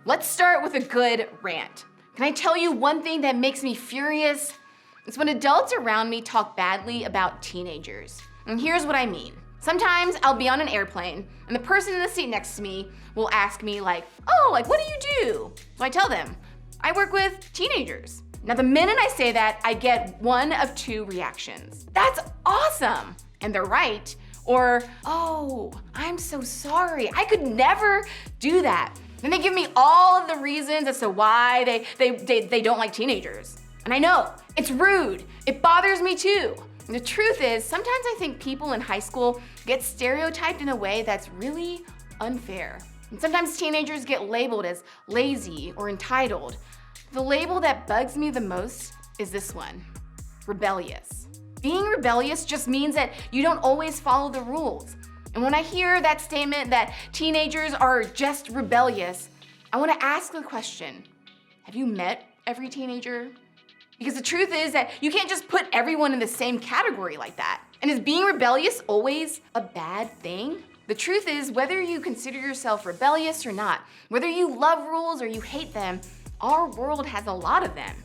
Let's start with a good rant. Can I tell you one thing that makes me furious? It's when adults around me talk badly about teenagers. And here's what I mean. Sometimes I'll be on an airplane and the person in the seat next to me will ask me what do you do? So I tell them, I work with teenagers. Now the minute I say that, I get one of two reactions. That's awesome, and they're right. Or, oh, I'm so sorry, I could never do that. Then they give me all of the reasons as to why they don't like teenagers. And I know, it's rude, it bothers me too. And the truth is, sometimes I think people in high school get stereotyped in a way that's really unfair. And sometimes teenagers get labeled as lazy or entitled. The label that bugs me the most is this one, rebellious. Being rebellious just means that you don't always follow the rules. And when I hear that statement that teenagers are just rebellious, I want to ask the question, have you met every teenager? Because the truth is that you can't just put everyone in the same category like that. And is being rebellious always a bad thing? The truth is, whether you consider yourself rebellious or not, whether you love rules or you hate them, our world has a lot of them.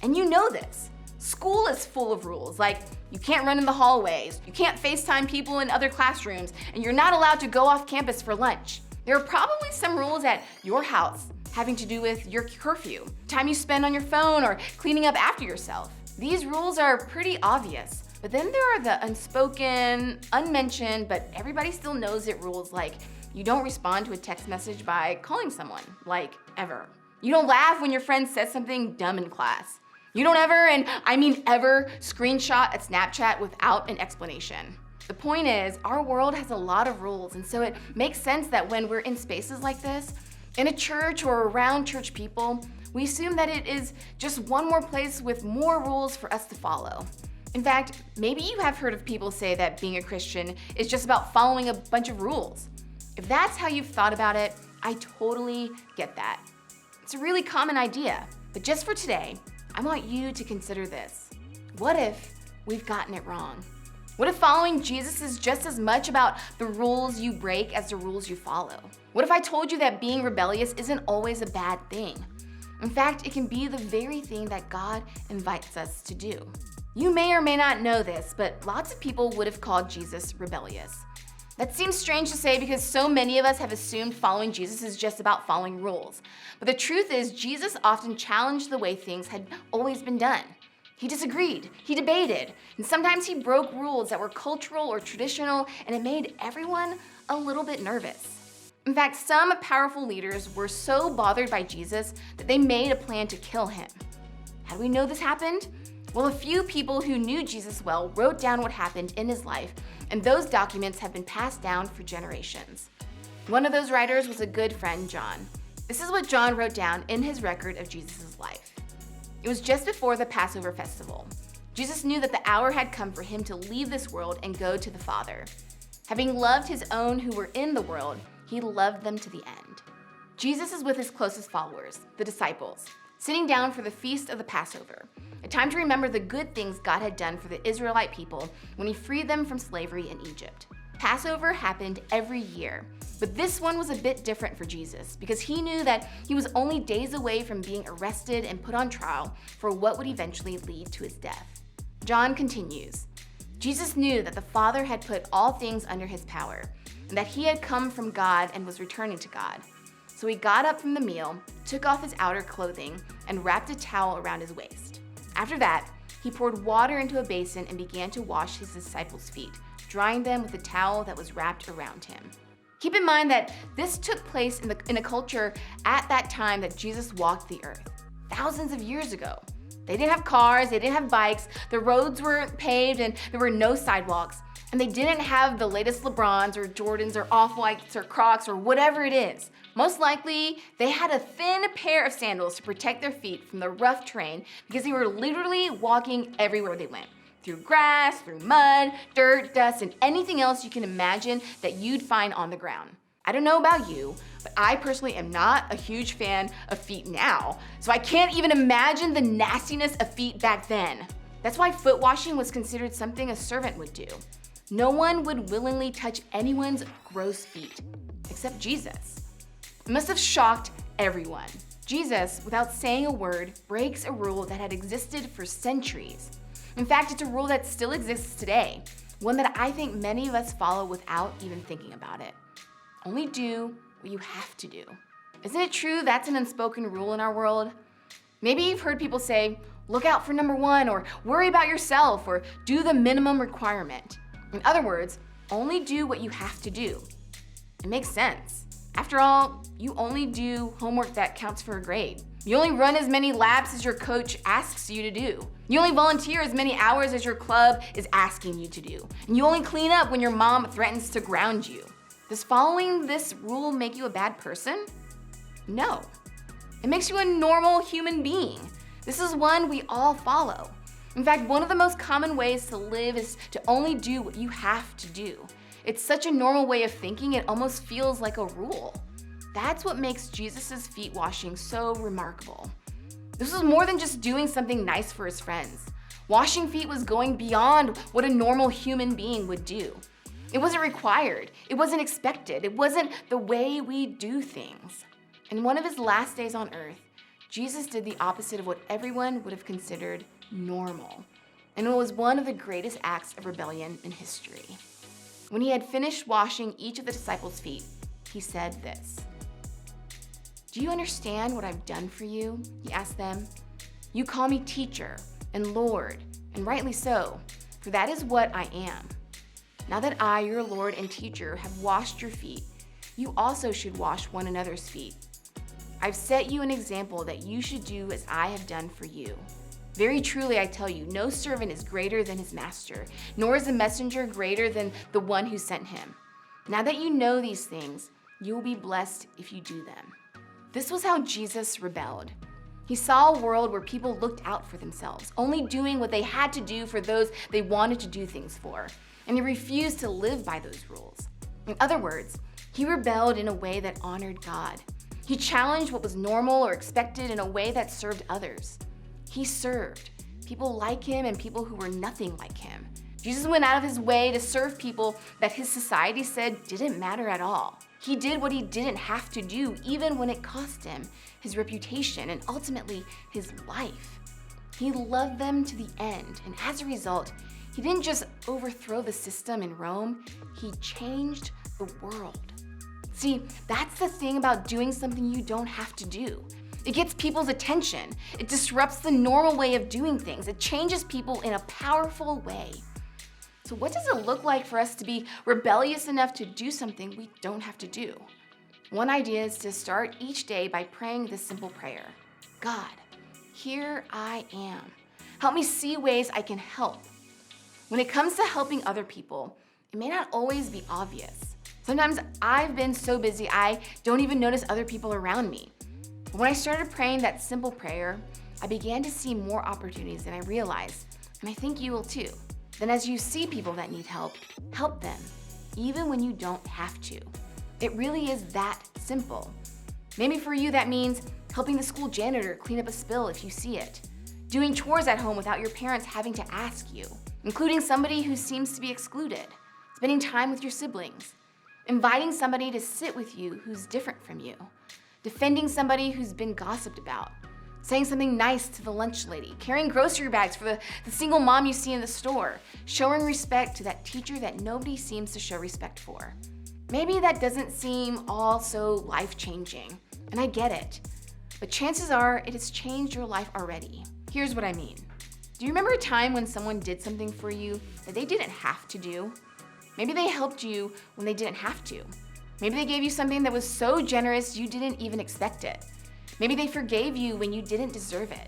And you know this. School is full of rules, like you can't run in the hallways, you can't FaceTime people in other classrooms, and you're not allowed to go off campus for lunch. There are probably some rules at your house having to do with your curfew, time you spend on your phone, or cleaning up after yourself. These rules are pretty obvious, but then there are the unspoken, unmentioned, but everybody still knows it rules, like you don't respond to a text message by calling someone, like ever. You don't laugh when your friend says something dumb in class. You don't ever, and I mean ever, screenshot a Snapchat without an explanation. The point is, our world has a lot of rules, and so it makes sense that when we're in spaces like this, in a church or around church people, we assume that it is just one more place with more rules for us to follow. In fact, maybe you have heard of people say that being a Christian is just about following a bunch of rules. If that's how you've thought about it, I totally get that. It's a really common idea, but just for today, I want you to consider this. What if we've gotten it wrong? What if following Jesus is just as much about the rules you break as the rules you follow? What if I told you that being rebellious isn't always a bad thing? In fact, it can be the very thing that God invites us to do. You may or may not know this, but lots of people would have called Jesus rebellious. That seems strange to say because so many of us have assumed following Jesus is just about following rules. But the truth is, Jesus often challenged the way things had always been done. He disagreed, he debated, and sometimes he broke rules that were cultural or traditional, and it made everyone a little bit nervous. In fact, some powerful leaders were so bothered by Jesus that they made a plan to kill him. How do we know this happened? Well, a few people who knew Jesus well wrote down what happened in his life, and those documents have been passed down for generations. One of those writers was a good friend, John. This is what John wrote down in his record of Jesus' life. It was just before the Passover festival. Jesus knew that the hour had come for him to leave this world and go to the Father. Having loved his own who were in the world, he loved them to the end. Jesus is with his closest followers, the disciples, sitting down for the feast of the Passover, a time to remember the good things God had done for the Israelite people when he freed them from slavery in Egypt. Passover happened every year, but this one was a bit different for Jesus because he knew that he was only days away from being arrested and put on trial for what would eventually lead to his death. John continues, Jesus knew that the Father had put all things under his power and that he had come from God and was returning to God. So he got up from the meal, took off his outer clothing, and wrapped a towel around his waist. After that, he poured water into a basin and began to wash his disciples' feet, drying them with a towel that was wrapped around him. Keep in mind that this took place in a culture at that time that Jesus walked the earth, thousands of years ago. They didn't have cars, they didn't have bikes, the roads weren't paved, and there were no sidewalks. And they didn't have the latest LeBrons or Jordans or Off-Whites or Crocs or whatever it is. Most likely, they had a thin pair of sandals to protect their feet from the rough terrain because they were literally walking everywhere they went. Through grass, through mud, dirt, dust, and anything else you can imagine that you'd find on the ground. I don't know about you, but I personally am not a huge fan of feet now, so I can't even imagine the nastiness of feet back then. That's why foot washing was considered something a servant would do. No one would willingly touch anyone's gross feet, except Jesus. It must have shocked everyone. Jesus, without saying a word, breaks a rule that had existed for centuries. In fact, it's a rule that still exists today, one that I think many of us follow without even thinking about it. Only do what you have to do. Isn't it true that's an unspoken rule in our world? Maybe you've heard people say, look out for number one, or worry about yourself, or do the minimum requirement. In other words, only do what you have to do. It makes sense. After all, you only do homework that counts for a grade. You only run as many laps as your coach asks you to do. You only volunteer as many hours as your club is asking you to do. And you only clean up when your mom threatens to ground you. Does following this rule make you a bad person? No. It makes you a normal human being. This is one we all follow. In fact, one of the most common ways to live is to only do what you have to do. It's such a normal way of thinking, it almost feels like a rule. That's what makes Jesus' feet washing so remarkable. This was more than just doing something nice for his friends. Washing feet was going beyond what a normal human being would do. It wasn't required, it wasn't expected, it wasn't the way we do things. In one of his last days on earth, Jesus did the opposite of what everyone would have considered normal. And it was one of the greatest acts of rebellion in history. When he had finished washing each of the disciples' feet, he said this. Do you understand what I've done for you? He asked them. You call me teacher and Lord, and rightly so, for that is what I am. Now that I, your Lord and teacher, have washed your feet, you also should wash one another's feet. I've set you an example that you should do as I have done for you. Very truly, I tell you, no servant is greater than his master, nor is a messenger greater than the one who sent him. Now that you know these things, you will be blessed if you do them. This was how Jesus rebelled. He saw a world where people looked out for themselves, only doing what they had to do for those they wanted to do things for, and he refused to live by those rules. In other words, he rebelled in a way that honored God. He challenged what was normal or expected in a way that served others. He served people like him and people who were nothing like him. Jesus went out of his way to serve people that his society said didn't matter at all. He did what he didn't have to do, even when it cost him his reputation and ultimately his life. He loved them to the end, and as a result, he didn't just overthrow the system in Rome, he changed the world. See, that's the thing about doing something you don't have to do. It gets people's attention. It disrupts the normal way of doing things. It changes people in a powerful way. So what does it look like for us to be rebellious enough to do something we don't have to do? One idea is to start each day by praying this simple prayer. God, here I am. Help me see ways I can help. When it comes to helping other people, it may not always be obvious. Sometimes I've been so busy I don't even notice other people around me. But when I started praying that simple prayer, I began to see more opportunities than I realized, and I think you will too. Then as you see people that need help, help them, even when you don't have to. It really is that simple. Maybe for you that means helping the school janitor clean up a spill if you see it, doing chores at home without your parents having to ask you, including somebody who seems to be excluded, spending time with your siblings, inviting somebody to sit with you who's different from you, defending somebody who's been gossiped about, saying something nice to the lunch lady, carrying grocery bags for the single mom you see in the store, showing respect to that teacher that nobody seems to show respect for. Maybe that doesn't seem all so life-changing, and I get it, but chances are it has changed your life already. Here's what I mean. Do you remember a time when someone did something for you that they didn't have to do? Maybe they helped you when they didn't have to. Maybe they gave you something that was so generous you didn't even expect it. Maybe they forgave you when you didn't deserve it.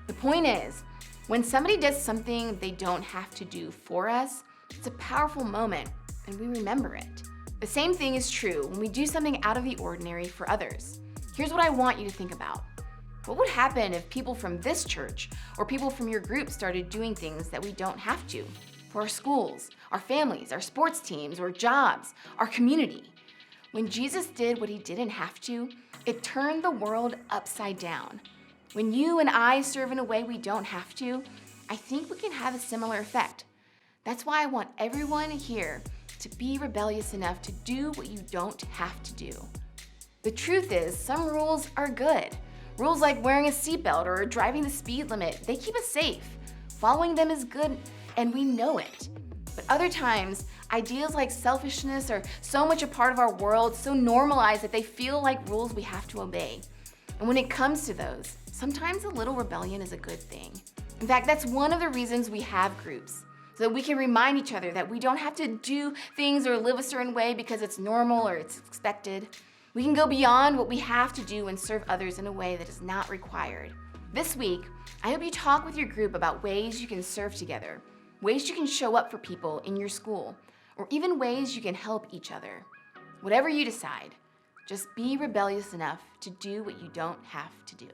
The point is, when somebody does something they don't have to do for us, it's a powerful moment and we remember it. The same thing is true when we do something out of the ordinary for others. Here's what I want you to think about. What would happen if people from this church or people from your group started doing things that we don't have to? For our schools, our families, our sports teams, or jobs, our community. When Jesus did what he didn't have to, it turned the world upside down. When you and I serve in a way we don't have to, I think we can have a similar effect. That's why I want everyone here to be rebellious enough to do what you don't have to do. The truth is, some rules are good. Rules like wearing a seatbelt or driving the speed limit, they keep us safe. Following them is good, and we know it. But other times, ideas like selfishness are so much a part of our world, so normalized that they feel like rules we have to obey. And when it comes to those, sometimes a little rebellion is a good thing. In fact, that's one of the reasons we have groups, so that we can remind each other that we don't have to do things or live a certain way because it's normal or it's expected. We can go beyond what we have to do and serve others in a way that is not required. This week, I hope you talk with your group about ways you can serve together, ways you can show up for people in your school, or even ways you can help each other. Whatever you decide, just be rebellious enough to do what you don't have to do.